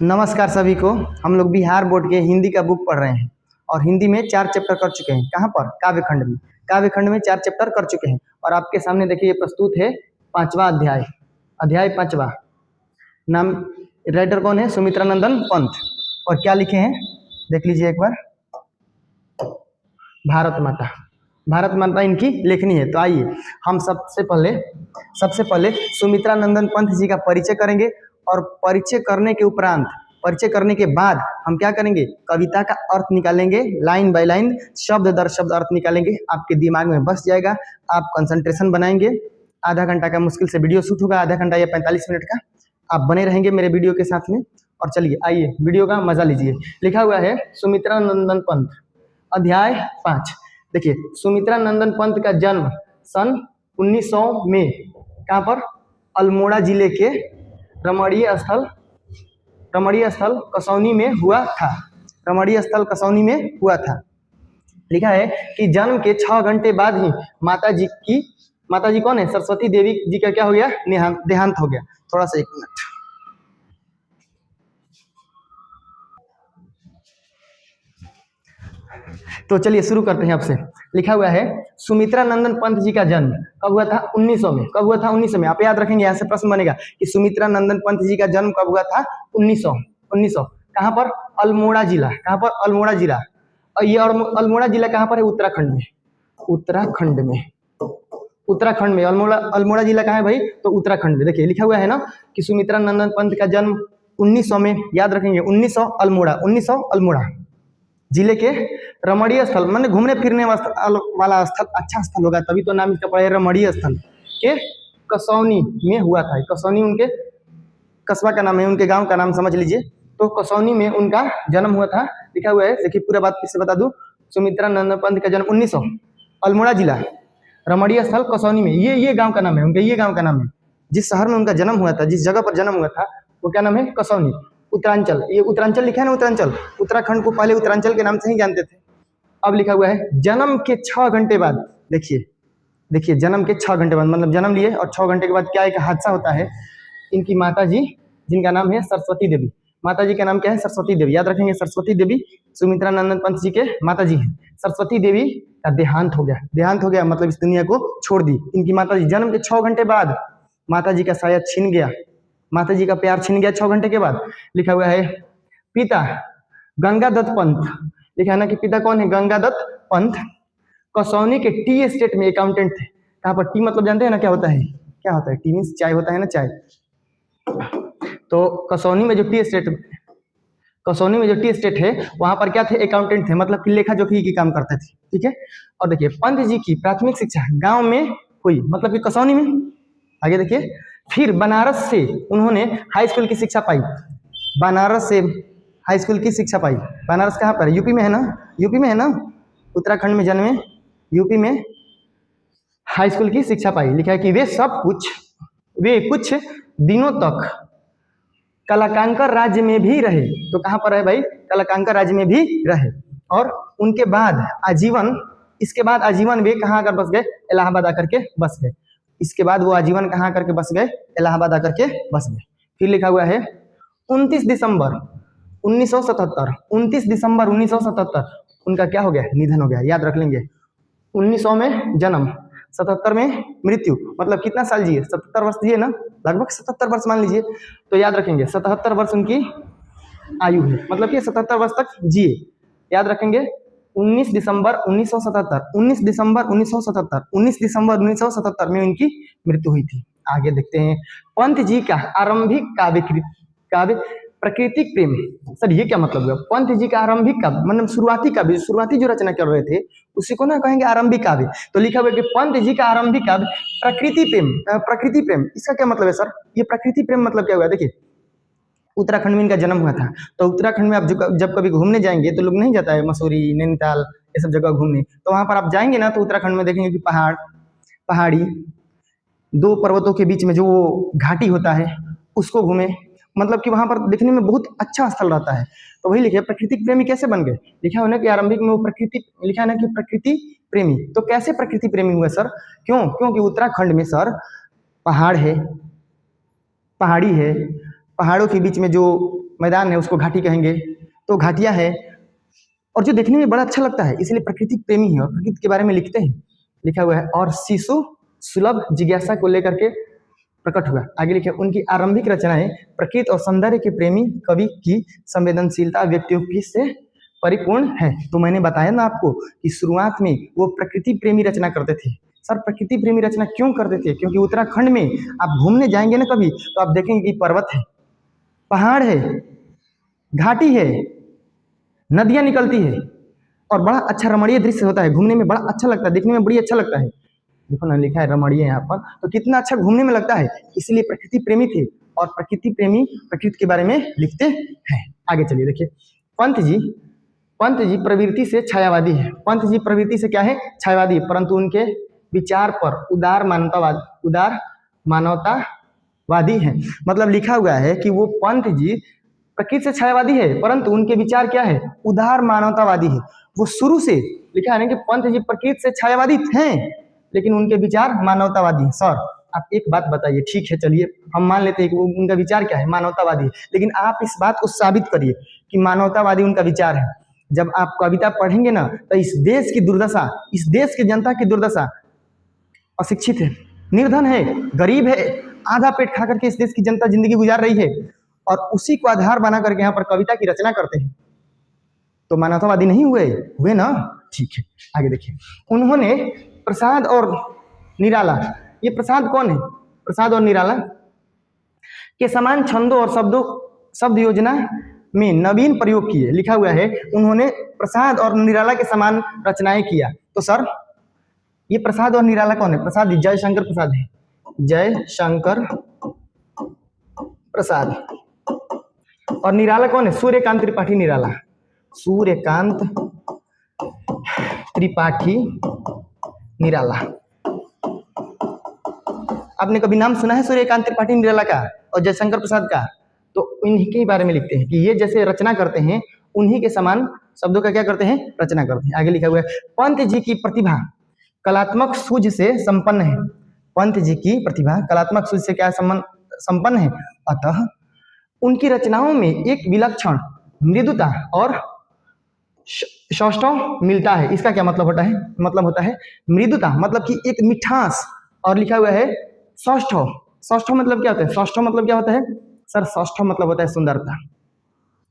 नमस्कार सभी को। हम लोग बिहार बोर्ड के हिंदी का बुक पढ़ रहे हैं और हिंदी में 4 चैप्टर कर चुके हैं। कहाँ पर? काव्यखंड में। काव्यखंड में 4 चैप्टर कर चुके हैं और आपके सामने देखिए ये प्रस्तुत है 5वां अध्याय। अध्याय 5वां। नाम राइटर कौन है? सुमित्रा नंदन पंत। और क्या लिखे हैं देख लीजिए एक बार। भारत माता। भारत माता इनकी लेखनी है। तो आइए हम सबसे पहले सुमित्रा नंदन पंत जी का परिचय करेंगे और परिचय करने के बाद हम क्या करेंगे? कविता का अर्थ निकालेंगे, लाइन बाय लाइन, शब्द दर शब्द अर्थ निकालेंगे। आपके दिमाग में बस जाएगा, आप कंसंट्रेशन बनाएंगे। आधा घंटा का मुश्किल से वीडियो शूट होगा, आधा घंटा या 45 मिनट का। आप बने रहेंगे मेरे वीडियो के साथ में। और चलिए आइए वीडियो का मजा लीजिए। लिखा हुआ है सुमित्रा नंदन पंत, अध्याय 5। देखिए, सुमित्रा नंदन पंत का जन्म सन 1900 में कहाँ पर? अल्मोड़ा जिले के रमणीय स्थल कसौनी में हुआ था। रमणीय स्थल कसौनी में हुआ था। लिखा है कि जन्म के 6 घंटे बाद ही माता जी कौन है? सरस्वती देवी जी का क्या हो गया? देहांत हो गया। थोड़ा सा 1 मिनट। तो चलिए शुरू करते हैं आपसे। लिखा हुआ है सुमित्रा नंदन पंत जी का जन्म कब हुआ था? 1900 में। कब हुआ था? 1900 में। आप याद रखेंगे, यहाँ से प्रश्न बनेगा कि सुमित्रा नंदन पंत जी का जन्म कब हुआ था? 1900। कहाँ पर? अल्मोड़ा जिला। कहाँ पर? अल्मोड़ा जिला। और ये अल्मोड़ा जिला कहाँ पर है? उत्तराखंड में। उत्तराखंड में अल्मोड़ा जिला कहाँ है भाई? तो उत्तराखंड में। देखिए लिखा हुआ है ना कि सुमित्रा नंदन पंत का जन्म 1900 में। याद रखेंगे 1900 अल्मोड़ा जिले के रमणीय स्थल, माने घूमने फिरने वाला स्थल, अच्छा स्थल होगा तभी तो नाम इसका पड़ा है रमणीय स्थल के कसौनी में हुआ था। कसौनी उनके कस्बा का नाम है, उनके गांव का नाम समझ लीजिए। तो कसौनी में उनका जन्म हुआ था। लिखा हुआ है, देखिए पूरा बात फिर से बता दूं। सुमित्रा नंदन पंत का जन्म 1900, अल्मोड़ा जिला, रमणीय स्थल कसौनी में। ये गाँव का नाम है उनके, ये गाँव का नाम है। जिस शहर में उनका जन्म हुआ था, जिस जगह पर जन्म हुआ था, वो क्या नाम है? कसौनी। उत्तरांचल, ये उत्तरांचल लिखा है ना, उत्तरांचल। उत्तराखंड को पहले उत्तरांचल के नाम से ही जानते थे। अब लिखा हुआ है जन्म के 6 घंटे बाद। देखिए जन्म के 6 घंटे बाद, मतलब जन्म लिए और 6 घंटे के बाद क्या एक हादसा होता है। इनकी माता जी, जिनका नाम है सरस्वती देवी, माता जी का नाम क्या है? सरस्वती देवी। याद रखेंगे, सरस्वती देवी सुमित्रा नंदन पंत जी के माता जी हैं। सरस्वती देवी का देहांत हो गया, मतलब इस दुनिया को छोड़ दी। इनकी माता जी जन्म के 6 घंटे बाद माता जी का साया छिन गया, माता जी का प्यार छिन गया 6 घंटे के बाद। लिखा हुआ है पिता गंगादत्त पंत। लिखा है ना कि पिता कौन है? गंगादत्त पंत कसौनी के टी एस्टेट में अकाउंटेंट थे। कहाँ पर? टी मतलब जानते हैं ना क्या होता है? टी मीन्स चाय होता है ना, चाय। तो कसौनी में जो टी एस्टेट है वहां पर क्या थे? अकाउंटेंट थे, मतलब कि लेखा जोखी की काम करते थे। ठीक है। और देखिए पंत जी की प्राथमिक शिक्षा गांव में हुई, मतलब कि कसौनी में। आगे देखिए, फिर बनारस से उन्होंने हाई स्कूल की शिक्षा पाई। बनारस कहाँ पर? यूपी में है ना। उत्तराखंड में जन्मे, यूपी में हाई स्कूल की शिक्षा पाई। लिखा है कि वे कुछ दिनों तक कलाकांकर राज्य में भी रहे। तो कहाँ पर है भाई? कलाकांकर राज्य में भी रहे। और इसके बाद आजीवन वे कहाँ आकर बस गए? इलाहाबाद आकर के बस गए। इसके बाद वो आजीवन कहाँ आकर के बस गए? इलाहाबाद आकर के बस गए। फिर लिखा हुआ है 29 दिसंबर 1977 उनका क्या हो गया? निधन हो गया। याद रख लेंगे, 1900 में जन्म, 77 में मृत्यु। मतलब कितना साल जिए? 77 वर्ष जिए ना, लगभग 77 वर्ष मान लीजिए। तो याद रखेंगे 77 वर्ष उनकी आयु है, मतलब कि 77 वर्ष तक जिए। याद रखेंगे 19 दिसंबर 1977 में उनकी मृत्यु हुई थी। आगे देखते हैं पंत जी का आरंभिक काव्य प्रकृतिक प्रेम। सर ये क्या मतलब हुआ? पंत जी का आरंभिक काव्य मतलब शुरुआती जो रचना कर रहे थे उसी को ना कहेंगे आरंभिक काव्य। तो लिखा हुआ है कि पंत जी का आरंभिक काव्य प्रकृति प्रेम। इसका क्या मतलब है सर? ये प्रकृति प्रेम मतलब क्या हुआ? देखिए उत्तराखंड में इनका जन्म हुआ था, तो उत्तराखंड में आप जब कभी घूमने जाएंगे तो लोग नहीं जाता है मसूरी, नैनीताल, ये सब जगह घूमने। तो वहां पर आप जाएंगे ना तो उत्तराखंड में देखेंगे कि पहाड़ी, 2 पर्वतों के बीच में जो घाटी होता है उसको घूमे, मतलब कि वहां पर देखने में बहुत अच्छा स्थल रहता है। तो वही लिखे प्रकृति प्रेमी कैसे बन गए? लिखा है ना कि आरंभिक में वो लिखा है ना कि प्रकृति प्रेमी। तो कैसे प्रकृति प्रेमी हुए सर? क्योंकि उत्तराखंड में सर पहाड़ी है, पहाड़ों के बीच में जो मैदान है उसको घाटी कहेंगे, तो घाटियाँ है, और जो देखने में बड़ा अच्छा लगता है, इसलिए प्रकृति प्रेमी है और प्रकृति के बारे में लिखते हैं। लिखा हुआ है और शिशु सुलभ जिज्ञासा को लेकर के प्रकट हुआ। आगे लिखे उनकी आरंभिक रचनाएं प्रकृति और सौंदर्य के प्रेमी कवि की संवेदनशीलता व्यक्तियों से परिपूर्ण है। तो मैंने बताया ना आपको कि शुरुआत में वो प्रकृति प्रेमी रचना करते थे। सर प्रकृति प्रेमी रचना क्यों करते थे? क्योंकि उत्तराखंड में आप घूमने जाएंगे ना कभी, तो आप देखेंगे कि पर्वत है, पहाड़ है, घाटी है, नदियां निकलती है और बड़ा अच्छा रमणीय दृश्य होता है, घूमने में बड़ा अच्छा लगता है, देखने में बड़ी अच्छा लगता है। देखो ना लिखा है रमणीय यहाँ पर, तो कितना अच्छा घूमने में लगता है, इसलिए प्रकृति प्रेमी थे और प्रकृति प्रेमी प्रकृति के बारे में लिखते हैं। आगे चलिए देखिए, पंत जी प्रवृत्ति से छायावादी है। पंत जी प्रवृत्ति से क्या है? छायावादी, परंतु उनके विचार पर उदार मानवतावादी है। मतलब लिखा हुआ है कि वो पंत जी प्रकृति से छायावादी है, परंतु उनके विचार क्या है? उदार मानवतावादी है। वो शुरू से लिखा है ना कि पंत जी प्रकृति से छायावादी हैं, लेकिन उनके विचार मानवतावादी हैं। सर आप एक बात बताइए, ठीक है चलिए हम मान लेते हैं कि वो उनका विचार क्या है? मानवतावादी है, लेकिन आप इस बात को साबित करिए कि मानवतावादी उनका विचार है। जब आप कविता पढ़ेंगे ना, तो इस देश की दुर्दशा, इस देश की जनता की दुर्दशा, अशिक्षित है, निर्धन है, गरीब है, आधा पेट खा करके इस देश की जनता जिंदगी गुजार रही है, और उसी को आधार बना करके यहाँ पर कविता की रचना करते हैं, तो मानवतावादी नहीं हुए ना? ठीक है आगे देखिए, उन्होंने प्रसाद और निराला, ये प्रसाद कौन है? प्रसाद और निराला के समान छंदों और शब्द योजना में नवीन प्रयोग किए। लिखा हुआ है उन्होंने प्रसाद और निराला के समान रचनाएं किया। तो सर ये प्रसाद और निराला कौन है? प्रसाद जयशंकर प्रसाद है, जयशंकर प्रसाद। और निराला कौन है? सूर्यकांत त्रिपाठी निराला, सूर्यकांत त्रिपाठी निराला। आपने कभी नाम सुना है सूर्यकांत त्रिपाठी निराला का और जयशंकर प्रसाद का? तो इन्हीं के बारे में लिखते हैं कि ये जैसे रचना करते हैं, उन्हीं के समान शब्दों का क्या करते हैं? रचना करते हैं। आगे लिखा हुआ है पंत जी की प्रतिभा कलात्मक सूझ से संपन्न है। पंत जी की प्रतिभा कलात्मक सूझ से क्या संपन्न है, अतः उनकी रचनाओं में एक विलक्षण मृदुता और सौष्ठव मिलता है। इसका क्या मतलब होता है? मतलब होता है मृदुता, मतलब कि एक मिठास, और लिखा हुआ है सौष्ठव। सौष्ठव मतलब क्या होता है? सौष्ठव मतलब क्या होता है सर? सौष्ठव मतलब होता है सुंदरता।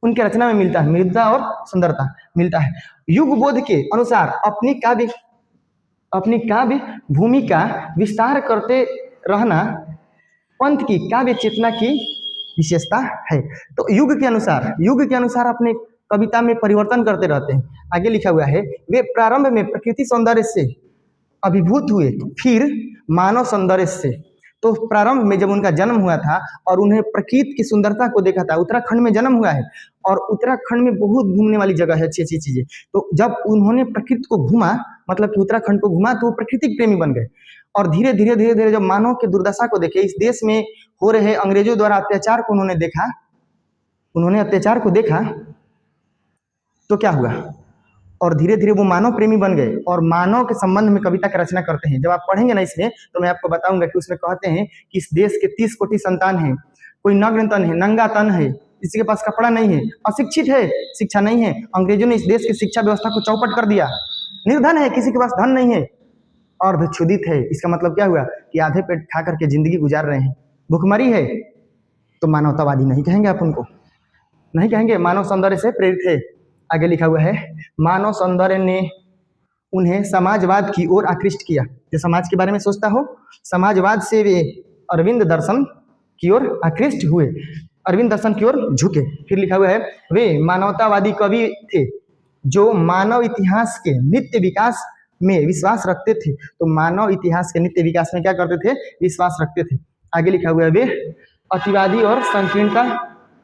उनके रचना में मिलता है मृदुता और सुंदरता मिलता है। युग बोध के अनुसार अपनी काव्य भूमि का विस्तार करते रहना पंत की काव्य चेतना की विशेषता है। तो युग के अनुसार अपने कविता में परिवर्तन करते रहते हैं। आगे लिखा हुआ है वे प्रारंभ में प्रकृति सौंदर्य से अभिभूत हुए, फिर मानव सौंदर्य से। तो प्रारंभ में जब उनका जन्म हुआ था और उन्हें प्रकृति की सुंदरता को देखा था, उत्तराखंड में जन्म हुआ है और उत्तराखंड में बहुत घूमने वाली जगह है, अच्छी अच्छी चीजें। तो जब उन्होंने प्रकृति को घूमा, मतलब कि उत्तराखंड को घूमा, तो वो प्रकृति प्रेमी बन गए। और धीरे धीरे जब मानव की दुर्दशा को देखे, इस देश में हो रहे अंग्रेजों द्वारा अत्याचार को उन्होंने अत्याचार को देखा, तो क्या हुआ? और धीरे धीरे वो मानव प्रेमी बन गए और मानव के संबंध में कविता की रचना करते हैं। जब आप पढ़ेंगे ना इसमें, तो मैं आपको बताऊंगा कि उसमें कहते हैं कि इस देश के 30 कोटि संतान हैं, कोई नग्न तन है, नंगा तन है, किसी के पास कपड़ा नहीं है, अशिक्षित है, शिक्षा नहीं है। अंग्रेजों ने इस देश की शिक्षा व्यवस्था को चौपट कर दिया। निर्धन है, किसी के पास धन नहीं है, और क्षुधित है। इसका मतलब क्या हुआ कि आधे पेट खा करके जिंदगी गुजार रहे हैं, भूखमरी है। तो मानवतावादी नहीं कहेंगे, आप उनको नहीं कहेंगे, मानव सौंदर्य से प्रेरित है। आगे लिखा हुआ है मानव सौंदर्य ने उन्हें समाजवाद की ओर आकृष्ट किया। जो समाज के बारे में सोचता हो, समाजवाद से वे अरविंद दर्शन की ओर आकृष्ट हुए, अरविंद दर्शन की ओर झुके। फिर लिखा हुआ है वे मानवतावादी कवि थे जो मानव इतिहास के नित्य विकास में विश्वास रखते थे। तो मानव इतिहास के नित्य विकास में क्या करते थे? विश्वास रखते थे। आगे लिखा हुआ है वे अतिवादी और संकीर्णता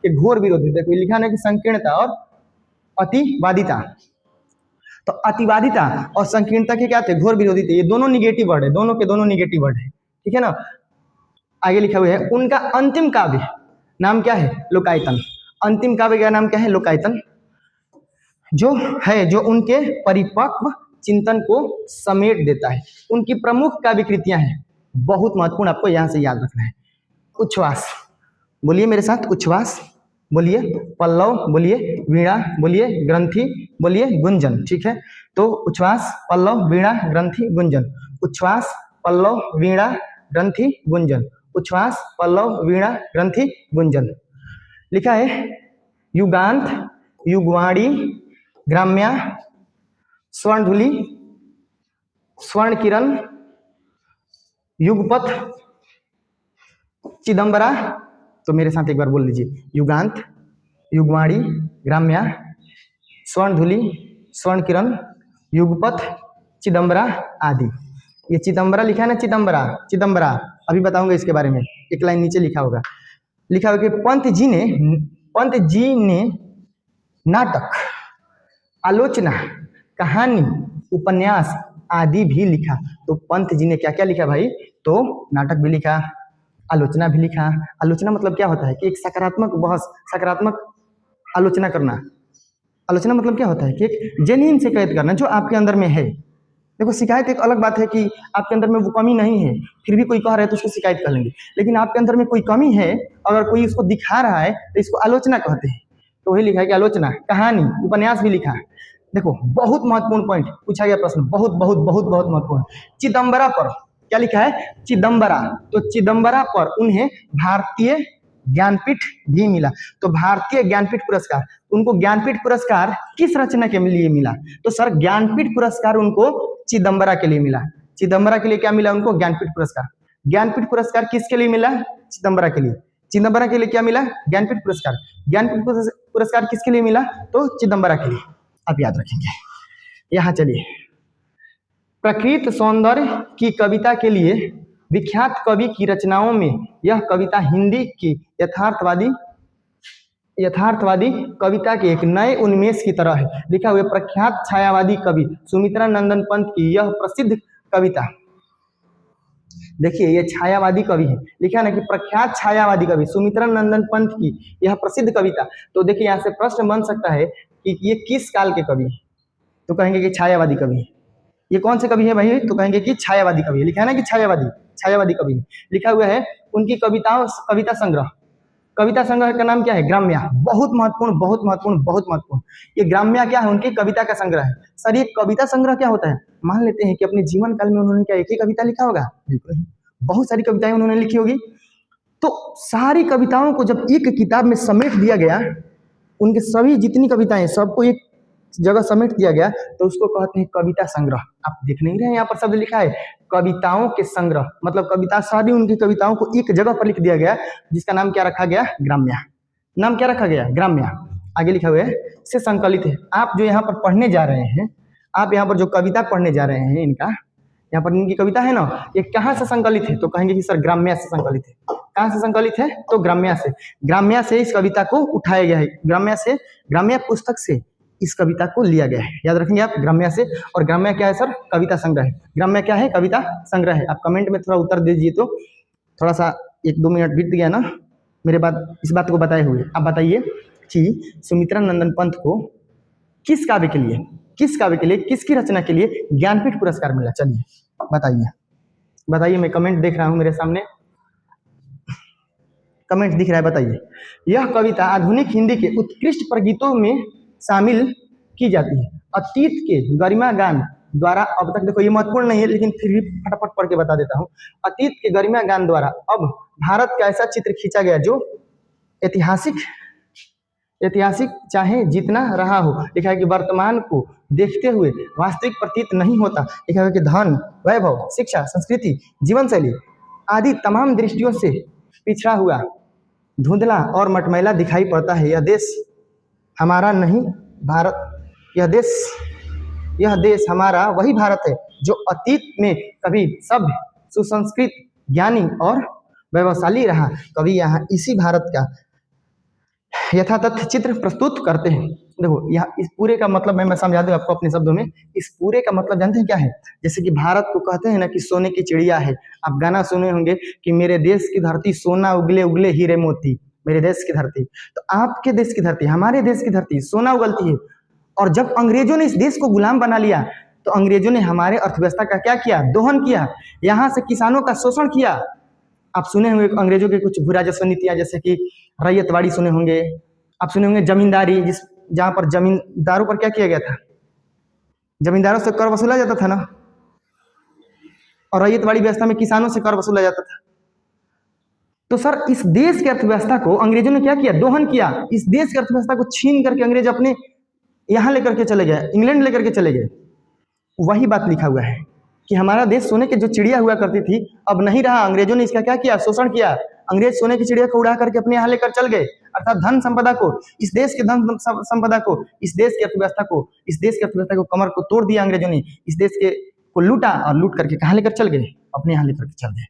के घोर विरोधी। देखो लिखा है कि संकीर्णता और अतिवादिता। तो अतिवादिता और संकीर्णता के क्या थे? घोर विरोधी थे। ये दोनों निगेटिव वर्ड है, दोनों के दोनों निगेटिव वर्ड है, ठीक है ना। आगे लिखा हुआ है उनका अंतिम काव्य नाम क्या है? लोकायतन। अंतिम काव्य का नाम क्या है? लोकायतन, जो उनके परिपक्व चिंतन को समेट देता है। उनकी प्रमुख काव्य कृतियां हैं, बहुत महत्वपूर्ण, आपको यहां से याद रखना है। उच्छ्वास, बोलिए मेरे साथ, उच्छ्वास। बोलिए, पल्लव बोलिए, वीणा बोलिए, ग्रंथि बोलिए, गुंजन। ठीक है, तो उच्छ्वास, पल्लव, वीणा, ग्रंथि, गुंजन। उच्छ्वास, पल्लव, वीणा, ग्रंथि, गुंजन। उच्छ्वास, पल्लव, वीणा, ग्रंथि, गुंजन। लिखा है युगांत, युगवाणी, ग्राम्या, स्वर्णधुली, स्वर्ण किरण, युगपथ, चिदंबरा। तो मेरे साथ एक बार बोल लीजिए, युगांत, युगवाणी, ग्राम्या, स्वर्णधुली, स्वर्ण किरण, युगपथ, चिदंबरा आदि। ये चिदंबरा लिखा है ना, चिदंबरा, चिदंबरा अभी बताऊंगा इसके बारे में, एक लाइन नीचे लिखा होगा। लिखा होगा कि पंत जी ने नाटक, आलोचना, कहानी, उपन्यास आदि भी लिखा। तो पंत जी ने क्या क्या लिखा भाई? तो नाटक भी लिखा, आलोचना भी लिखा। आलोचना मतलब क्या होता है कि एक सकारात्मक बहस, सकारात्मक आलोचना करना। आलोचना मतलब क्या होता है कि एक जेन्युइन शिकायत करना जो आपके अंदर में है। देखो, शिकायत एक अलग बात है कि आपके अंदर में वो कमी नहीं है, फिर भी कोई कह रहा है तो उसको शिकायत कर लेंगे। लेकिन आपके अंदर में कोई कमी है, अगर कोई उसको दिखा रहा है तो इसको आलोचना कहते हैं। तो वही लिखा है कि आलोचना, कहानी, उपन्यास भी लिखा। देखो, बहुत महत्वपूर्ण पॉइंट पूछा गया प्रश्न, बहुत बहुत बहुत बहुत महत्वपूर्ण। चिदंबरा पर क्या लिखा है? चिदंबरा। तो चिदंबरा पर उन्हें भारतीय ज्ञानपीठ भी मिला। तो भारतीय ज्ञानपीठ पुरस्कार, उनको ज्ञानपीठ पुरस्कार किस रचना के लिए मिला? तो सर, ज्ञानपीठ पुरस्कार उनको चिदंबरा के लिए मिला। चिदंबरा के लिए क्या मिला उनको? ज्ञानपीठ पुरस्कार। ज्ञानपीठ पुरस्कार किसके लिए मिला? चिदंबरा के लिए। चिदंबरा के लिए क्या मिला? ज्ञानपीठ पुरस्कार। ज्ञानपीठ पुरस्कार किसके लिए मिला? तो चिदंबरा के लिए। आप याद रखेंगे। यहाँ चलिए, प्रकृत सौंदर्य की कविता के लिए विख्यात कवि की रचनाओं में यह कविता हिंदी की यथार्थवादी कविता के एक नए उन्मेष की तरह है। लिखा हुआ प्रख्यात छायावादी कवि सुमित्रा नंदन पंत की यह प्रसिद्ध कविता। देखिए, ये छायावादी कवि है, लिखा है ना कि प्रख्यात छायावादी कवि सुमित्रा नंदन पंत की यह प्रसिद्ध कविता। तो देखिए, यहाँ से प्रश्न बन सकता है कि ये किस काल के कवि है? तो कहेंगे कि छायावादी कवि है। ये कौन से कवि है भाई? तो कहेंगे कि छायावादी कवि है। लिखा है ना कि छायावादी कवि है। लिखा हुआ है उनकी कविता संग्रह का नाम क्या है? ग्राम्या। बहुत महत्वपूर्ण, बहुत महत्वपूर्ण, बहुत महत्वपूर्ण। ये ग्राम्या क्या है? उनकी कविता का संग्रह है। सर, ये कविता संग्रह क्या होता है? मान लेते हैं कि अपने जीवन काल में उन्होंने क्या एक ही कविता लिखा होगा? बिल्कुल नहीं, बहुत सारी कविताएं उन्होंने लिखी होगी। तो सारी कविताओं को जब एक किताब में समेट दिया गया, उनके सभी जितनी कविताएं सबको एक जगह समेट दिया गया, तो उसको कहते हैं कविता संग्रह। आप देख नहीं रहे हैं, यहाँ पर शब्द लिखा है कविताओं के संग्रह, मतलब कविता, सारी उनकी कविताओं को एक जगह पर लिख दिया गया, जिसका नाम क्या रखा गया? ग्राम्या। नाम क्या रखा गया? ग्राम्या। आगे लिखा हुआ है से संकलित है। आप जो यहाँ पर पढ़ने जा रहे हैं, आप यहाँ पर जो कविता पढ़ने जा रहे हैं, इनका यहाँ पर इनकी कविता है ना, ये कहाँ से संकलित है? तो कहेंगे कि सर ग्राम्या से संकलित है। कहाँ से संकलित है? तो ग्राम्या से। ग्राम्या से इस कविता को उठाया गया है। ग्राम्या पुस्तक से इस कविता को लिया गया है। याद रखेंगे आप, ग्राम्या से। और ग्राम्या क्या है सर? कविता संग्रह है। ग्राम्या क्या है? कविता संग्रह है। आप कमेंट में थोड़ा उत्तर दे दीजिए, तो थोड़ा सा 1-2 मिनट बीत गया ना मेरे बाद इस बात को बताए हुए। आप बताइए कि सुमित्रा नंदन पंत को किस काव्य के लिए, किसकी रचना के लिए ज्ञानपीठ पुरस्कार मिला? चलिए बताइए। मैं कमेंट देख रहा हूँ, मेरे सामने कमेंट दिख रहा है, बताइए। यह कविता आधुनिक हिंदी के उत्कृष्ट प्रगीतों में शामिल की जाती है। अतीत के गरिमा गान द्वारा अब तक, देखो ये महत्वपूर्ण नहीं है लेकिन फिर भी फटाफट पढ़ के बता देता हूँ। अतीत के गरिमा गान द्वारा अब भारत का ऐसा चित्र खींचा गया जो ऐतिहासिक चाहे जितना रहा हो। लिखा है कि वर्तमान को देखते हुए वास्तविक प्रतीत नहीं होता। लिखा है कि धन, वैभव, शिक्षा, संस्कृति, जीवन शैली आदि तमाम दृष्टियों से पिछड़ा हुआ, धुंधला और मटमैला दिखाई पड़ता है। यह देश हमारा नहीं भारत, यह देश हमारा वही भारत है जो अतीत में कभी सभ्य, सुसंस्कृत, ज्ञानी और वैभवशाली रहा। कवि यहाँ इसी भारत का यथातथ चित्र प्रस्तुत करते हैं। देखो, यहाँ इस पूरे का मतलब मैं समझा दूं आपको अपने शब्दों में। इस पूरे का मतलब जानते हैं क्या है? जैसे कि भारत को कहते हैं ना कि सोने की चिड़िया है। आप गाना सुने होंगे कि मेरे देश की धरती सोना उगले उगले हीरे मोती, मेरे देश की धरती। तो आपके देश की धरती, हमारे देश की धरती सोना उगलती है। और जब अंग्रेजों ने इस देश को गुलाम बना लिया, तो अंग्रेजों ने हमारे अर्थव्यवस्था का क्या किया? दोहन किया। यहाँ से किसानों का शोषण किया। आप सुने होंगे अंग्रेजों के कुछ बुरा जैसी नीतियां, जैसे कि रैयतवाड़ी सुने होंगे, आप सुने होंगे जमींदारी, जिस जहाँ पर जमींदारों पर क्या किया गया था, जमींदारों से कर वसूला जाता था ना, और रैयतवाड़ी व्यवस्था में किसानों से कर वसूला जाता था। तो सर इस देश की अर्थव्यवस्था को अंग्रेजों ने क्या किया, दोहन किया। इस देश की अर्थव्यवस्था को छीन करके अंग्रेज अपने यहाँ लेकर के चले गए, इंग्लैंड लेकर के चले गए। वही बात लिखा हुआ है कि हमारा देश सोने की जो चिड़िया हुआ करती थी अब नहीं रहा, अंग्रेजों ने इसका क्या किया, शोषण किया। अंग्रेज सोने की चिड़िया को उड़ा करके अपने यहाँ लेकर चल गए, अर्थात धन संपदा को, इस देश के धन संपदा को, इस देश की अर्थव्यवस्था को, इस देश की अर्थव्यवस्था को कमर को तोड़ दिया अंग्रेजों ने, इस देश के को लूटा और लूट करके कहाँ लेकर चल गए, अपने यहाँ लेकर के चल गए।